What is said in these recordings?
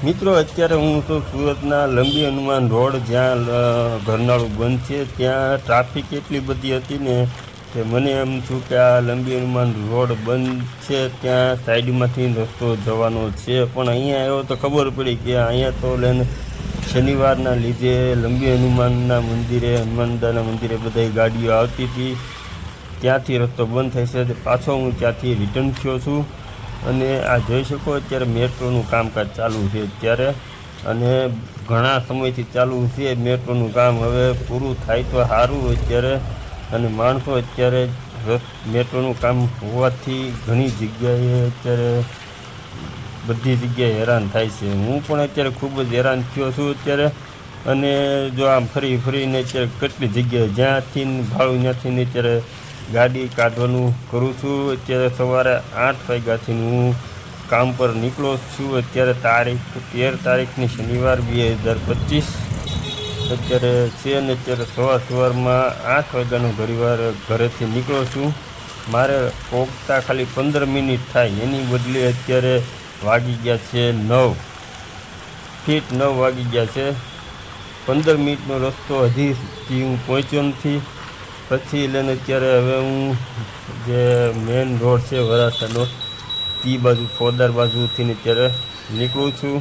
મિત્રો અત્યારે હું તો સુરતના લંબી હનુમાન રોડ જ્યાં ઘરનાળું બંધ છે ત્યાં ટ્રાફિક એટલી બધી હતી ને કે મને એમ છું કે આ લંબી હનુમાન રોડ બંધ છે ત્યાં સાઈડમાંથી રસ્તો જવાનો છે, પણ અહીંયા આવ્યો તો ખબર પડી કે અહીંયા તો લઈને શનિવારના લીધે લંબી હનુમાનના મંદિરે હનુમાનદાના મંદિરે બધી ગાડીઓ આવતી હતી, ત્યાંથી રસ્તો બંધ થાય છે. પાછો હું ત્યાંથી રિટર્ન થયો છું અને આ જોઈ શકો અત્યારે મેટ્રોનું કામકાજ ચાલુ છે અત્યારે, અને ઘણા સમયથી ચાલુ છે મેટ્રોનું કામ. હવે પૂરું થાય તો સારું અત્યારે, અને માણસો અત્યારે મેટ્રોનું કામ હોવાથી ઘણી જગ્યાએ અત્યારે બધી જગ્યાએ હેરાન થાય છે. હું પણ અત્યારે ખૂબ જ હેરાન થયો છું અત્યારે, અને જો આમ ફરીને અત્યારે કેટલી જગ્યાએ જ્યાંથી ભાડું ત્યાંથી અત્યારે ગાડી કાઢવાનું કરું છું. અત્યારે સવારે 8 વાગ્યાથી હું કામ પર નીકળ્યો છું. અત્યારે તારીખ 13 તારીખની શનિવાર 2025 અત્યારે છે, અને અત્યારે સવારમાં 8 વાગ્યાનો ઘરેથી નીકળ્યો છું. મારે પહોંચતા ખાલી 15 મિનિટ થાય એની બદલે અત્યારે વાગી ગયા છે 9 વાગી ગયા છે. 15 મિનિટનો રસ્તો હજી હું પહોંચ્યો નથી. પછી લઈને અત્યારે હવે હું જે મેઇન રોડ છે વરાછાનો એ બાજુ ફોદાર બાજુથી અત્યારે નીકળું છું.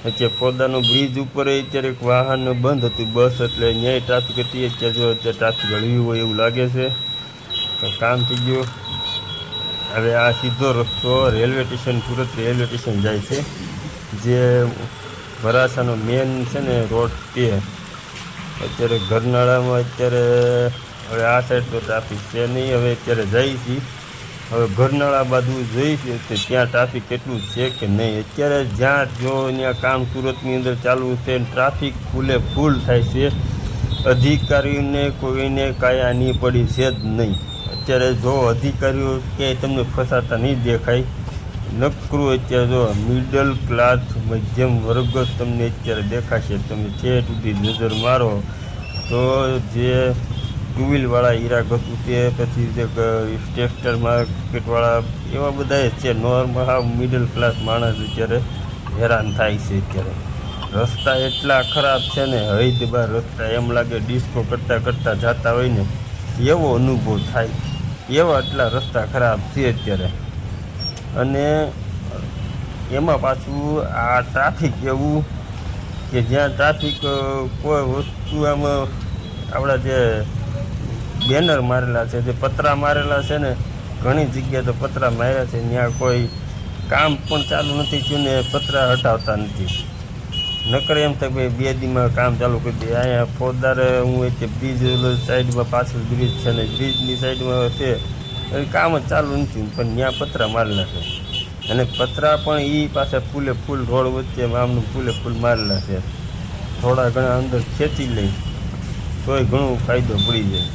અત્યારે ફોદાનો બ્રિજ ઉપર અત્યારે એક વાહન બંધ હતું, બસ, એટલે ન્યાય ટ્રાફિક હતી. અત્યારે જો અત્યારે ટ્રાફિક હળવી હોય એવું લાગે છે, કામ થઈ ગયું. હવે આ સીધો રસ્તો railway station, Surat railway station જાય છે, જે વરાછાનો મેન છે ને રોડ તે. અત્યારે ઘરનાળામાં અત્યારે હવે આ સાઈડ તો ટ્રાફિક છે નહીં. હવે અત્યારે જઈએ છીએ, હવે ઘરનાળા બાજુ જઈએ છીએ તો ત્યાં ટ્રાફિક કેટલું છે કે નહીં. અત્યારે જ્યાં જો ત્યાં કામ સુરતની અંદર ચાલુ છે, ટ્રાફિક ફૂલ થાય છે. અધિકારીઓને કોઈને કાંઈ આની પડી છે જ નહીં. અત્યારે જો અધિકારીઓ ક્યાંય તમને ફસાતા નહીં દેખાય, નકરું અત્યારે જો મિડલ ક્લાસ મધ્યમ વર્ગ તમને અત્યારે દેખાશે. તમે છે સુધી નજર મારો તો જે ટુ વ્હીલવાળા હીરા ઘસું તે, પછી જે ટેક્સટાઇલ માર્કેટવાળા, એવા બધા છે. નોર્મલ હા મિડલ ક્લાસ માણસ અત્યારે હેરાન થાય છે. અત્યારે રસ્તા એટલા ખરાબ છે ને, હૈદ બાર રસ્તા, એમ લાગે ડિસ્કો કરતાં જતા હોય ને એવો અનુભવ થાય, એવા એટલા રસ્તા ખરાબ છે અત્યારે. અને એમાં પાછું આ ટ્રાફિક એવું કે જ્યાં ટ્રાફિક કોઈ વસ્તુ આમાં આપણા જે બેનર મારેલા છે, જે પતરા મારેલા છે ને, ઘણી જગ્યાએ તો પતરા માર્યા છે, ત્યાં કોઈ કામ પણ ચાલુ નથી થયું ને પતરા હટાવતા નથી. નકર એમ થાય ભાઈ 2 દીમાં કામ ચાલુ કરી દે. અહીંયા ફોજદારે હું એટલે બ્રિજ સાઈડમાં પાછળ બ્રિજ છે ને બ્રિજની સાઈડમાં છે, કામ જ ચાલુ નથી, પણ ત્યાં પતરા મારેલા છે. અને પતરા પણ એ પાસે ફૂલ રોડ વચ્ચે આમનું ફૂલ મારેલા છે. થોડા ઘણા અંદર ખેંચી લઈ તોય ઘણો ફાયદો પડી જાય.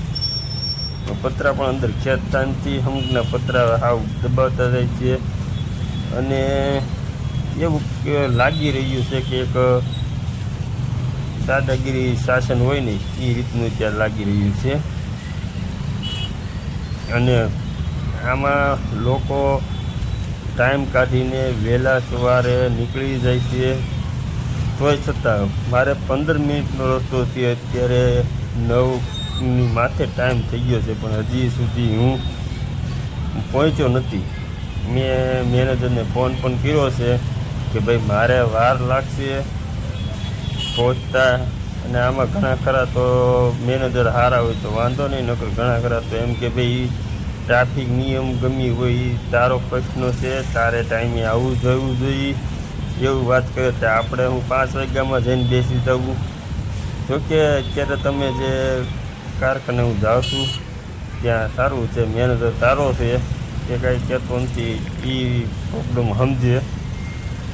પતરા પણ અંદર ખેંચતા નથી, અમુકના પતરા હાવ દબાવતા જાય છે. અને એવું લાગી રહ્યું છે કે એક દાદાગીરી શાસન હોય ને એ રીતનું ત્યાં લાગી રહ્યું છે. અને આમાં લોકો ટાઈમ કાઢીને વહેલા સવારે નીકળી જાય છે, તોય છતાં મારે 15 મિનિટનો રસ્તો છે, અત્યારે 9ની માથે ટાઈમ થઈ ગયો છે, પણ હજી સુધી હું પહોંચ્યો નથી. મેં મેનેજરને ફોન પણ કર્યો છે કે ભાઈ મારે વાર લાગશે પહોંચતા, અને આમાં ઘણા ખરા તો મેનેજર સારા હોય તો વાંધો નહીં, નકર ઘણા ખરા તો એમ કે ભાઈ ટ્રાફિક નિયમ ગમી હોય તારો પ્રશ્ન છે, તારે ટાઈમે આવવું જોઈએ એવું વાત કરે. તો આપણે હું 5 વાગ્યામાં જઈને બેસી જવું. જોકે અત્યારે તમે જે કારખાને હું જાઉં છું ત્યાં સારું છે, મેનેજર સારો છે, એ કાંઈ કહેતો નથી, એ પ્રોબ્લેમ સમજે.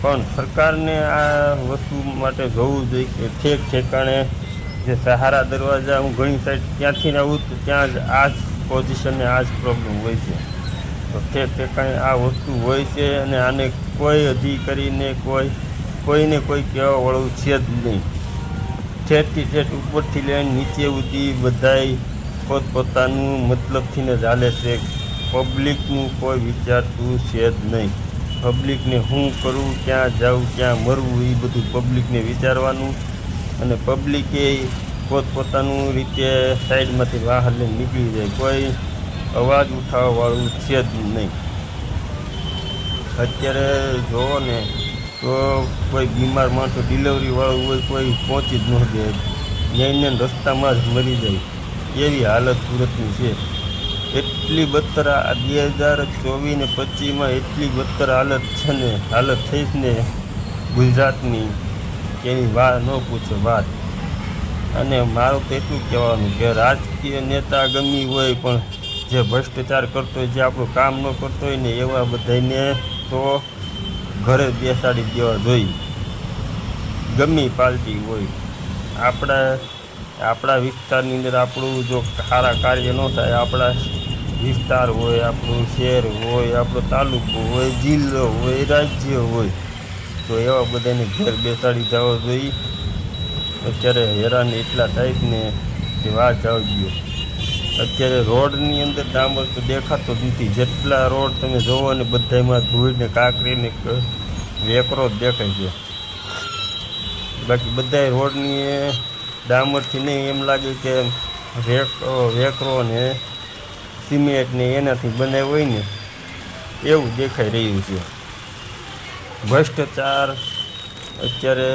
પણ સરકારને આ વસ્તુ માટે જોવું જોઈએ કે ઠેકાણે જે સહારા દરવાજા, હું ઘણી સાઈડ ત્યાંથી આવું તો ત્યાં જ આ જ પોઝિશનને આ જ પ્રોબ્લેમ હોય છે. તો ઠેકાણે આ વસ્તુ હોય છે, અને આને કોઈ અધિકારીને કોઈને કોઈ કહેવાવાળું છે જ નહીં. ઠેઠ ઉપરથી લઈને નીચે સુધી બધાય પોતપોતાનું મતલબથી ને ચાલે છે, પબ્લિકનું કોઈ વિચારતું છે જ નહીં. પબ્લિકને શું કરવું, ક્યાં જવું, ક્યાં મરવું, એ બધું પબ્લિકને વિચારવાનું. અને પબ્લિકે પોતપોતાનું રીતે સાઈડમાંથી વાહન લઈને નીકળી જાય, કોઈ અવાજ ઉઠાવવાવાળું છે જ નહીં. અત્યારે જોવો ને તો કોઈ બીમાર માણસો ડિલિવરીવાળું હોય, કોઈ પહોંચી જ ન જાય, જઈને રસ્તામાં જ મરી જાય, એવી હાલત સુરતની છે. એટલી બદતર આ 2024 ને 25માં એટલી બદતર હાલત છે ને, હાલત થઈ જ ને ગુજરાતની, કે એની વાત ન પૂછે વાત. અને મારું તો એટલું કહેવાનું કે રાજકીય નેતા ગમી હોય, પણ જે ભ્રષ્ટાચાર કરતો હોય, જે આપણું કામ ન કરતો હોય ને, એવા બધાને તો ઘરે બેસાડી દેવા જોઈએ, ગમી પાર્ટી હોય. આપણા વિસ્તારની અંદર આપણું જો સારા કાર્ય ન થાય, આપણા વિસ્તાર હોય, આપણું શહેર હોય, આપણો તાલુકો હોય, જિલ્લો હોય, રાજ્ય હોય, તો એવા બધાને ઘર બેસાડી જવા જોઈએ. અત્યારે હેરાન એટલા થાય ને કે વાત જાવી ગયો. અત્યારે રોડની અંદર ડામર તો દેખાતો જ નથી, જેટલા રોડ તમે જોવો ને બધામાં ધૂળને કાંકરીને વેકરો જ દેખાય છે. બાકી બધા રોડની ડામરથી નહીં, એમ લાગે કે વેકરો ને સિમેન્ટ ને એનાથી બનાવ્યું હોય ને એવું દેખાઈ રહ્યું છે. ભ્રષ્ટાચાર અત્યારે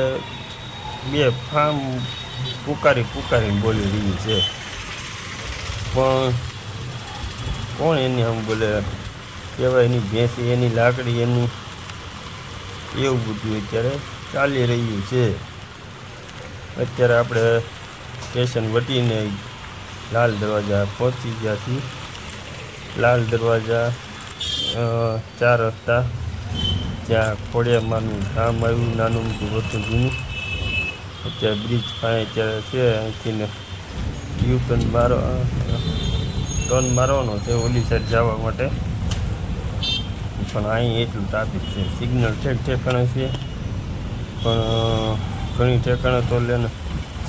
બે ફામ પુકારીને બોલી રહ્યું છે, પણ કોણ એની આમ બોલે, કહેવાય એની ભેંસી, એની લાકડી, એની એવું બધું અત્યારે ચાલી રહ્યું છે. અત્યારે આપણે સ્ટેશન વટીને લાલ દરવાજા પહોંચી ગયા છીએ. લાલ દરવાજા 4 રસ્તા, જ્યાં ખોડિયારમાંનું ધામ આવ્યું, નાનું મોટું હતું જૂનું. અત્યારે બ્રિજ પાસે અત્યારે છે, અહીંથી ટર્ન મારવાનો છે ઓલી સાઈડ જવા માટે, પણ અહીં એટલું ટ્રાફિક છે. સિગ્નલ ઠેકાણે છે, પણ ઘણી ઠેકાણે તો લેને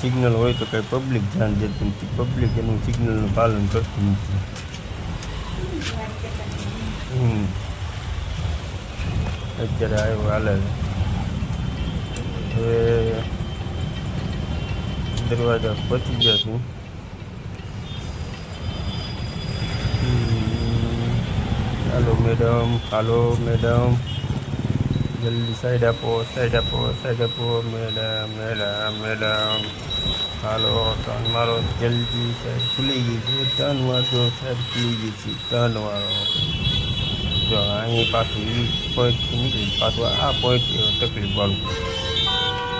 સિગ્નલ હોય તો કંઈ પબ્લિક ધ્યાન દેતી નથી, પબ્લિક એનું સિગ્નલનું પાલન કરતું નથી. અત્યારે આવ્યો હાલે હવે દરવાજા પહોંચી ગયા છું. હાલો મેડમ, જલ્દી સાઈડ આપો મેડમ. હાલો ટર્ન મારો જલ્દી, સાઈડ ખુલી ગઈ છે, ટર્ન મારજો, સાઈડ ખુલી ગઈ છે, ટર્ન મારો. જો અહીં પાછું એ પોઈન્ટથી નીકળી પાછું આ પોઈન્ટ તકલીફ વાળું,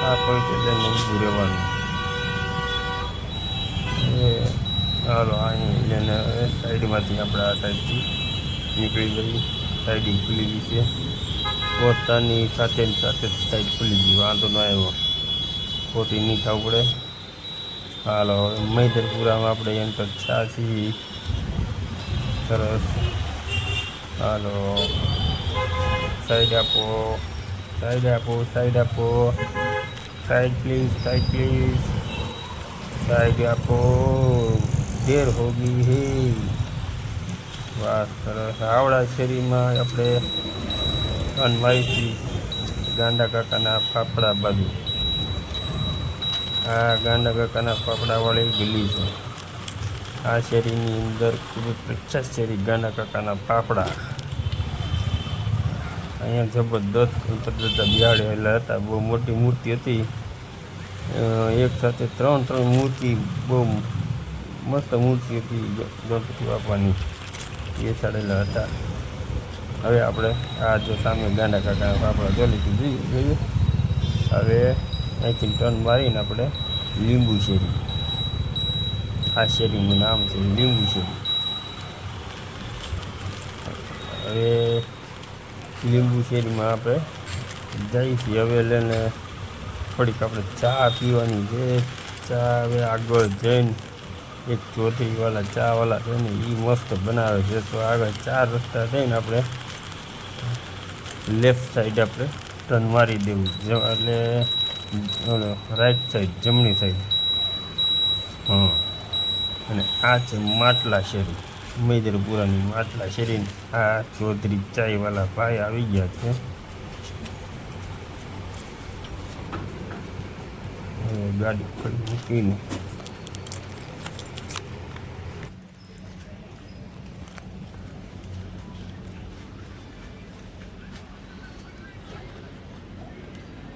આ પોઈન્ટ એટલે ઊભું રહેવાનું. હાલો અહીં એને સાઈડમાંથી આપણે આ સાઈડથી નીકળી ગઈ, સાઈડિંગ ખુલી ગઈ છે. પોતાની સાથે સાઈડ ખુલી ગઈ, વાંધો ન આવ્યો, ખોટી નહીં થવું પડે. હાલો હવે મૈદરપુરામાં આપણે એન્ટર છીએ, સરસ. હાલો સાઈડ આપો, સાઈડ પ્લીઝ, સાઈડ આપો, દેર હોગી હે. વાહ સરસ. હાવડા શેરીમાં આપણે અનવાઈથી ગાંડા કાકાના ફાફડા બાજુ, આ ગાંડા કાકાના ફાફડાવાળી ગલી છે. આ શેરીની અંદર ખૂબ જ પ્રખ્યાત શેરી ગાંડા કાકાના ફાફડા. અહીંયા જબરદસ્ત ગણપતિ દાદા બિહાડેલા હતા, બહુ મોટી મૂર્તિ હતી, એક સાથે ત્રણ મૂર્તિ, બહુ મસ્ત મૂર્તિ હતી ગણપતિ બાપાની, એ ચડેલા હતા. હવે આપણે આ જો સામે ગાંડા કાકાના ફાફડા જોઈ જોઈએ. હવે અહીંથી ટર્ન મારીને આપણે લીંબુ શેરી, આ શેરીનું નામ છે લીંબુ શેરી. હવે લીંબુ શેરીમાં આપણે જઈએ છીએ. હવે લઈને થોડીક આપણે ચા પીવાની છે. ચા હવે આગળ જઈને એક ચોધરીવાળા ચાવાળા છે ને, એ મસ્ત બનાવે છે. તો આગળ 4 રસ્તા થઈને આપણે લેફ્ટ સાઈડ આપણે ટર્ન મારી દેવું, એટલે રાઈટ સાઈડ, જમણી સાઈડ. અને આ છે માટલા શેરી. મેદરપુરાની માટલા શેરીને આ ચૌધરી ચાયવાલા ભાઈ આવી ગયા છે. હવે ગાડી ખડી મૂકીને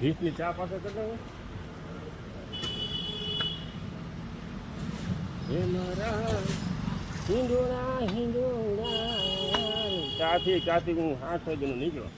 વીસની ચા પાસે કરતા હે મારા હિંડોળા હિંડોળા ચાથી હું 8 વાગ્યાનો નીકળ્યો.